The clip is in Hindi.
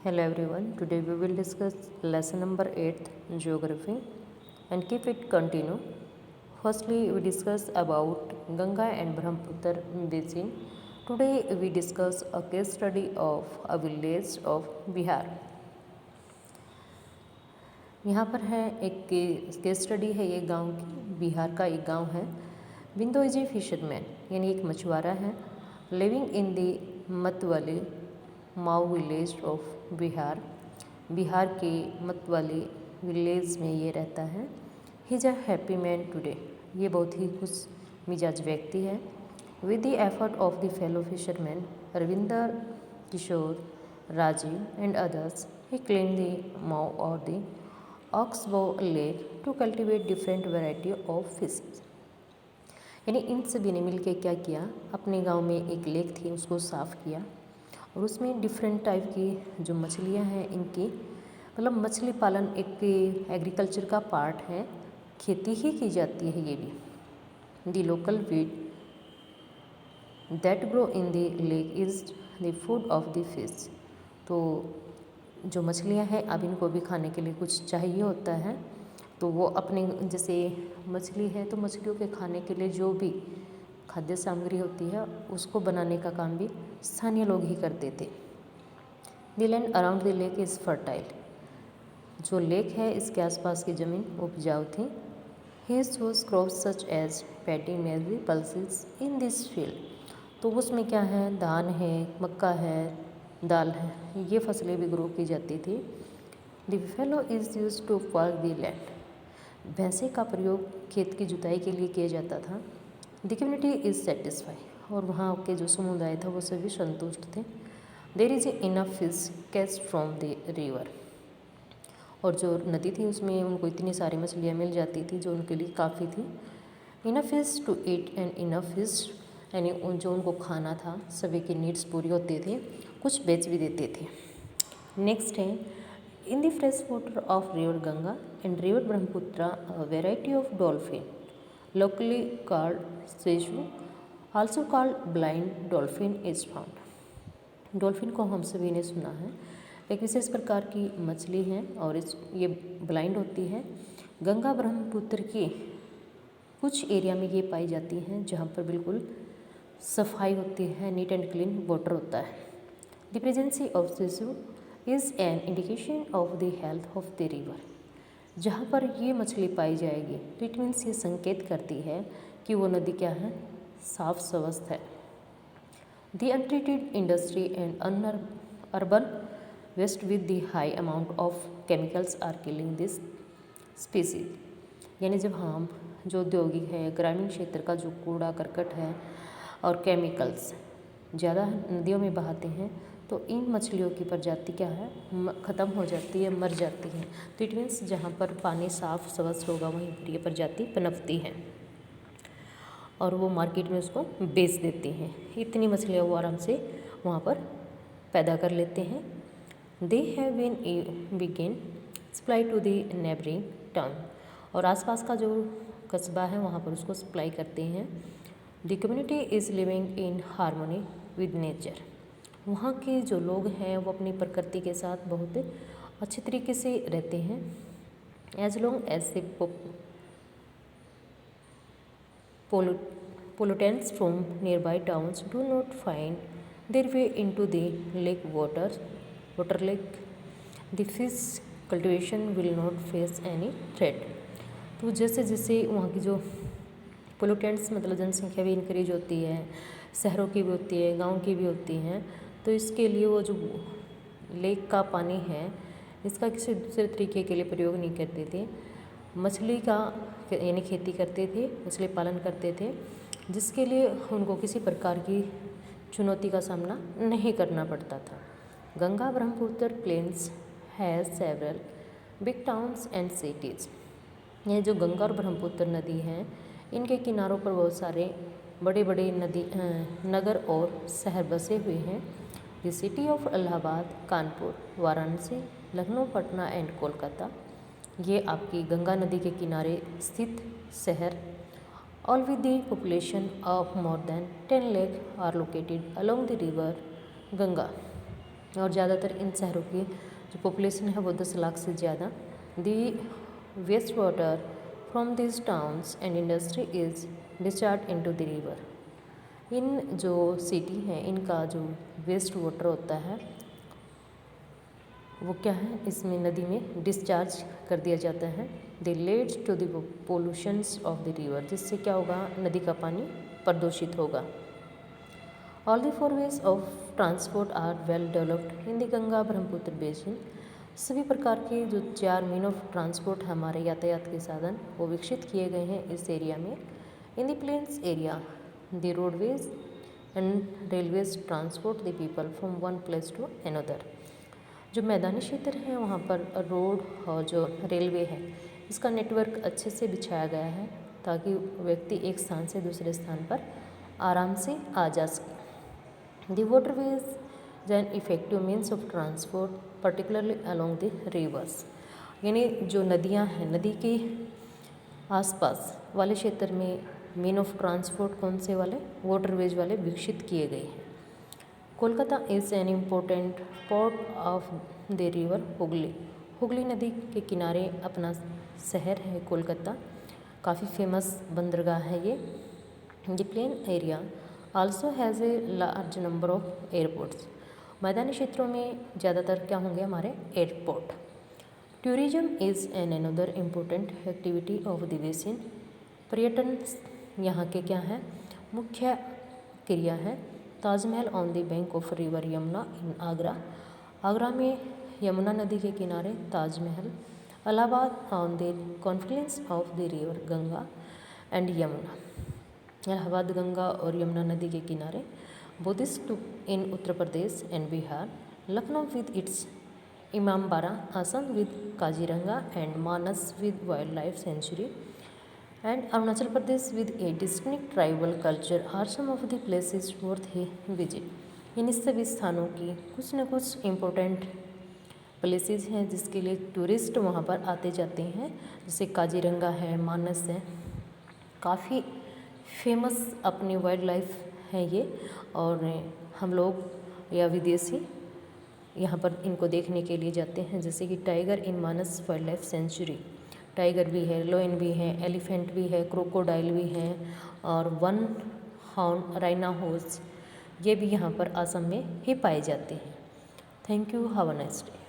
Hello everyone, today we will discuss lesson number 8 geography and keep it continue. Firstly, we discuss about Ganga and Brahmaputra basin. Today we discuss a case study of a village of Bihar. यहाँ पर है एक केस स्टडी है, ये गांव की, बिहार का एक गांव है. बिंदो इज ए फिशरमैन यानी एक मछुआरा है, लिविंग इन द मतवाली माऊ विलेज ऑफ बिहार. बिहार के मतवाली विलेज में ये रहता है. He is a happy man today, ये बहुत ही खुश मिजाज व्यक्ति है. With the effort of the fellow fisherman Ravinder Kishore Rajiv and others he clean the माऊ और the oxbow lake to cultivate different variety of fish. यानी इन सभी ने मिलकर क्या किया, अपने गांव में एक लेक थी उसको साफ़ किया और उसमें डिफरेंट टाइप की जो मछलियां हैं इनकी, मतलब मछली पालन एक एग्रीकल्चर का पार्ट है, खेती ही की जाती है ये भी. The local wheat that grow in the lake is the food of the fish. तो जो मछलियां हैं अब इनको भी खाने के लिए कुछ चाहिए होता है, तो वो अपने जैसे मछली है तो मछलियों के खाने के लिए जो भी खाद्य सामग्री होती है उसको बनाने का काम भी स्थानीय लोग ही करते थे. The land around the lake is fertile, जो लेक है इसके आसपास की ज़मीन उपजाऊ थी. He sows crops such as paddy maize pulses in this field. तो उसमें क्या है, धान है, मक्का है, दाल है, ये फसलें भी ग्रो की जाती थी. The fellow is use to work the land, भैंसे का प्रयोग खेत की जुताई के लिए किया जाता था. द कम्युनिटी इज़ सेटिस्फाई, और वहाँ के जो समुदाय था वो सभी संतुष्ट थे. There is enough fish catch from the river, और जो नदी थी उसमें उनको इतनी सारी मछलियाँ मिल जाती थी जो उनके लिए काफ़ी थी. Enough fish to eat and enough fish, यानी जो उनको खाना था सभी की नीड्स पूरी होती थी, कुछ बेच भी देते थे. नेक्स्ट है, in the fresh water of river Ganga and river Brahmaputra variety of dolphin locally called Seshu also called blind dolphin is found. Dolphin को हम सभी ने सुना है, एक विशेष प्रकार की मछली है और ये ब्लाइंड होती है. गंगा ब्रह्मपुत्र की कुछ एरिया में ये पाई जाती हैं जहाँ पर बिल्कुल सफाई होती है, नीट एंड क्लीन वाटर होता है. The presence of susu is an indication of the health of the river. जहाँ पर ये मछली पाई जाएगी तो इट मीन्स ये संकेत करती है कि वो नदी क्या है, साफ स्वस्थ है. The untreated industry and urban waste with the high amount of chemicals are killing this species. यानी जब हम जो औद्योगिक है, ग्रामीण क्षेत्र का जो कूड़ा करकट है और केमिकल्स ज़्यादा नदियों में बहाते हैं तो इन मछलियों की प्रजाति क्या है, ख़त्म हो जाती है, मर जाती है. तो इट मीन्स जहाँ पर पानी साफ स्वच्छ होगा वहीं पर ये प्रजाति पनपती है और वो मार्केट में उसको बेच देते हैं. इतनी मछलियाँ वो आराम से वहाँ पर पैदा कर लेते हैं. They have been begin supply to the neighbouring town, और आसपास का जो कस्बा है वहाँ पर उसको सप्लाई करते हैं. The community is living in harmony with nature. वहाँ के जो लोग हैं वो अपनी प्रकृति के साथ बहुत अच्छे तरीके से रहते हैं. As long as the pollutants from nearby towns do not find their way into the lake water lake, the fish cultivation will not face any threat. तो जैसे जैसे वहाँ की जो पोल्यूटेंट्स मतलब जनसंख्या भी इंक्रीज होती है, शहरों की भी होती है, गांव की भी होती हैं, तो इसके लिए वो जो लेक का पानी है इसका किसी दूसरे तरीके के लिए प्रयोग नहीं करते थे. मछली का यानी खेती करते थे, मछली पालन करते थे, जिसके लिए उनको किसी प्रकार की चुनौती का सामना नहीं करना पड़ता था. Ganga Brahmaputra plains has several big towns and cities. ये जो गंगा और ब्रह्मपुत्र नदी हैं इनके किनारों पर बहुत सारे बड़े बड़े नगर और शहर बसे हुए हैं. The city of Allahabad, Kanpur, Varanasi, Lucknow, Patna and Kolkata, ये आपकी गंगा नदी के किनारे स्थित शहर, all with the population of more than 10 lakh are located along the river Ganga. और ज़्यादातर इन शहरों की जो पॉपुलेशन है वो 10 लाख से ज़्यादा। The waste water from this towns and industry is discharge into the river. इन जो सिटी हैं इनका जो वेस्ट वाटर होता है वो क्या है, इसमें नदी में डिस्चार्ज कर दिया जाता है। They leads to the pollutions of the river, जिससे क्या होगा, नदी का पानी प्रदूषित होगा। All the four ways of transport are well developed in the Ganga Brahmaputra basin. सभी प्रकार के जो 4 मीन ऑफ ट्रांसपोर्ट हमारे यातायात के साधन वो विकसित किए गए हैं इस एरिया में। In the plains area the roadways and railways transport the people from one place to another. जो मैदानी क्षेत्र है वहाँ पर रोड और जो रेलवे है इसका नेटवर्क अच्छे से बिछाया गया है ताकि व्यक्ति एक स्थान से दूसरे स्थान पर आराम से आ जा सके। The waterways an effective means of transport particularly along the reverse. यानी जो नदियाँ हैं, नदी के आसपास वाले क्षेत्र में मीन ऑफ ट्रांसपोर्ट कौन से वाले, वाटरवेज वाले विकसित किए गए हैं। Kolkata is an important port of the river Hooghly. Hooghly नदी के किनारे अपना शहर है कोलकाता, काफ़ी फेमस बंदरगाह है ये। The plain area also has a large number of airports. मैदानी क्षेत्रों में ज़्यादातर क्या होंगे, हमारे airport. Tourism is an another important activity of the basin. पर्यटन यहाँ के क्या है, मुख्य क्रिया है। Taj Mahal on the bank of river Yamuna in Agra. Agra में यमुना नदी के किनारे Taj Mahal. Allahabad on the confluence of the river Ganga and Yamuna. Allahabad Ganga और यमुना नदी के किनारे। Buddhist in Uttar Pradesh and Bihar. Lucknow with its Imambara. Assam with Kaziranga and Manas with wild life sanctuary and Arunachal Pradesh with a distinct tribal culture are some of the places worth a visit. इन सभी स्थानों की कुछ न कुछ इम्पोर्टेंट प्लेसेस हैं जिसके लिए टूरिस्ट वहाँ पर आते जाते हैं, जैसे काजीरंगा है, मानस है, काफ़ी फेमस अपनी वाइल्ड लाइफ है ये। और हम लोग या विदेशी यहाँ पर इनको देखने के लिए जाते हैं, जैसे कि tiger in Manas wild life century. Tiger भी है, लायन भी है, एलिफेंट भी है, क्रोकोडाइल भी है और वन हॉर्न राइनाहोस ये भी यहाँ पर असम में ही पाए जाते हैं। Thank you, have a nice day.